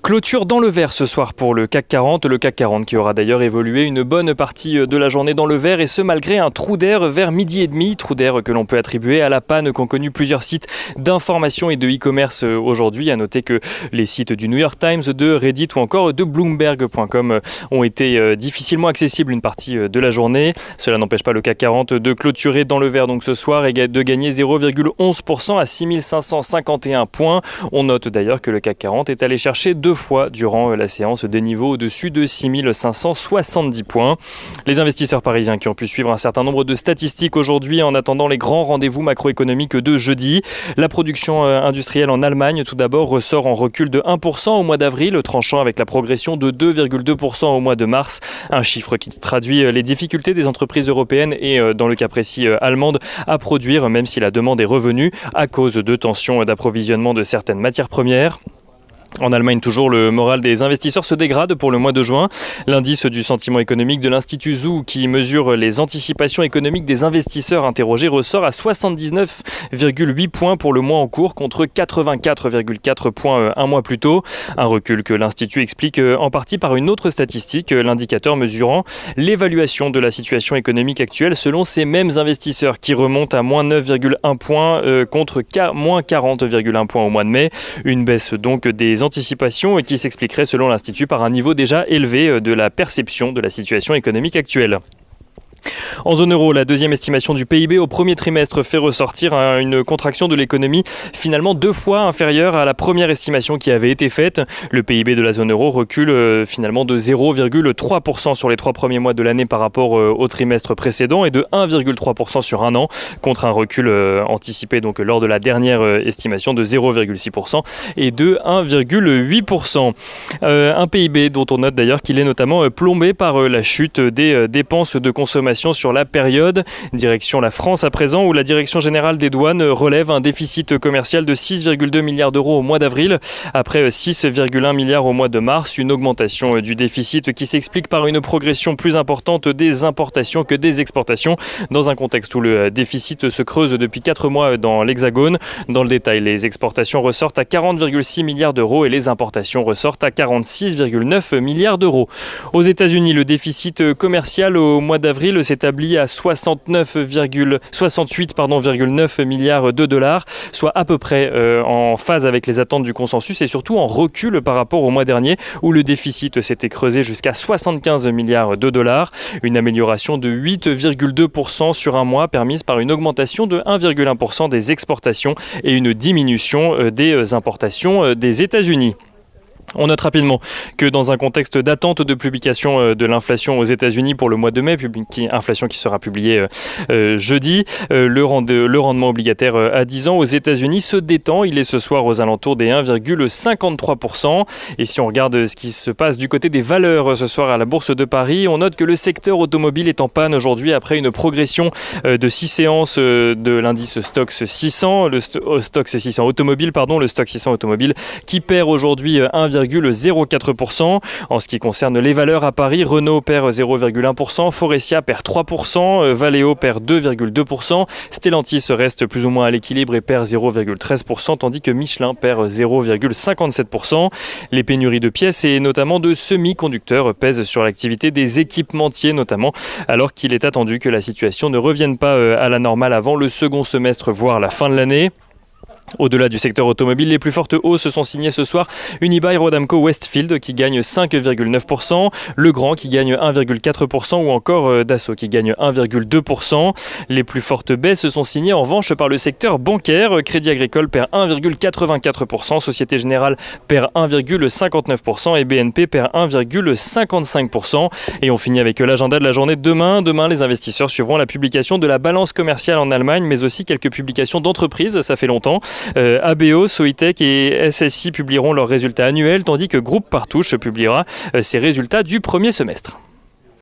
Clôture dans le vert ce soir pour le CAC 40. Le CAC 40 qui aura d'ailleurs évolué une bonne partie de la journée dans le vert, et ce malgré un trou d'air vers midi et demi. Trou d'air que l'on peut attribuer à la panne qu'ont connu plusieurs sites d'information et de e-commerce aujourd'hui. À noter que les sites du New York Times, de Reddit ou encore de Bloomberg.com ont été difficilement accessibles une partie de la journée. Cela n'empêche pas le CAC 40 de clôturer dans le vert donc ce soir et de gagner 0,11% à 6551 points. On note d'ailleurs que le CAC 40 est allé chercher deux fois durant la séance des niveaux au-dessus de 6570 points. Les investisseurs parisiens qui ont pu suivre un certain nombre de statistiques aujourd'hui en attendant les grands rendez-vous macroéconomiques de jeudi. La production industrielle en Allemagne tout d'abord ressort en recul de 1% au mois d'avril, tranchant avec la progression de 2,2% au mois de mars. Un chiffre qui traduit les difficultés des entreprises européennes et dans le cas précis allemandes à produire, même si la demande est revenue à cause de tensions d'approvisionnement de certaines matières premières. En Allemagne, toujours, le moral des investisseurs se dégrade pour le mois de juin. L'indice du sentiment économique de l'Institut ZOO, qui mesure les anticipations économiques des investisseurs interrogés, ressort à 79,8 points pour le mois en cours contre 84,4 points un mois plus tôt. Un recul que l'Institut explique en partie par une autre statistique, l'indicateur mesurant l'évaluation de la situation économique actuelle selon ces mêmes investisseurs, qui remonte à moins 9,1 points contre moins 40,1 points au mois de mai. Une baisse donc des anticipations qui s'expliquerait selon l'Institut par un niveau déjà élevé de la perception de la situation économique actuelle. En zone euro, la deuxième estimation du PIB au premier trimestre fait ressortir une contraction de l'économie finalement deux fois inférieure à la première estimation qui avait été faite. Le PIB de la zone euro recule finalement de 0,3% sur les 3 premiers mois de l'année par rapport au trimestre précédent et de 1,3% sur un an, contre un recul anticipé donc lors de la dernière estimation de 0,6% et de 1,8%. Un PIB dont on note d'ailleurs qu'il est notamment plombé par la chute des dépenses de consommation sur la période. Direction la France à présent, où la Direction générale des douanes relève un déficit commercial de 6,2 milliards d'euros au mois d'avril, après 6,1 milliards au mois de mars. Une augmentation du déficit qui s'explique par une progression plus importante des importations que des exportations, dans un contexte où le déficit se creuse depuis 4 mois dans l'Hexagone. Dans le détail, les exportations ressortent à 40,6 milliards d'euros et les importations ressortent à 46,9 milliards d'euros. Aux États-Unis, le déficit commercial au mois d'avril s'établit à 68,9 milliards de dollars, soit à peu près en phase avec les attentes du consensus et surtout en recul par rapport au mois dernier où le déficit s'était creusé jusqu'à 75 milliards de dollars. Une amélioration de 8,2% sur un mois permise par une augmentation de 1,1% des exportations et une diminution des importations des États-Unis. On note rapidement que dans un contexte d'attente de publication de l'inflation aux États-Unis pour le mois de mai, inflation qui sera publiée jeudi, le rendement obligataire à 10 ans aux États-Unis se détend. Il est ce soir aux alentours des 1,53%. Et si on regarde ce qui se passe du côté des valeurs ce soir à la Bourse de Paris, on note que le secteur automobile est en panne aujourd'hui après une progression de 6 séances de l'indice Stoxx 600, le Stoxx 600 automobile, le Stoxx 600 automobile qui perd aujourd'hui 1,04%. En ce qui concerne les valeurs à Paris, Renault perd 0,1%, Forestia perd 3%, Valeo perd 2,2%, Stellantis reste plus ou moins à l'équilibre et perd 0,13%, tandis que Michelin perd 0,57%. Les pénuries de pièces et notamment de semi-conducteurs pèsent sur l'activité des équipementiers notamment, alors qu'il est attendu que la situation ne revienne pas à la normale avant le second semestre, voire la fin de l'année. Au-delà du secteur automobile, les plus fortes hausses sont signées ce soir. Unibail Rodamco Westfield qui gagne 5,9%, Legrand qui gagne 1,4% ou encore Dassault qui gagne 1,2%. Les plus fortes baisses sont signées en revanche par le secteur bancaire. Crédit Agricole perd 1,84%, Société Générale perd 1,59% et BNP perd 1,55%. Et on finit avec l'agenda de la journée de demain. Demain, les investisseurs suivront la publication de la balance commerciale en Allemagne, mais aussi quelques publications d'entreprises, ça fait longtemps. ABO, Soitec et SSI publieront leurs résultats annuels, tandis que Groupe Partouche publiera ses résultats du premier semestre.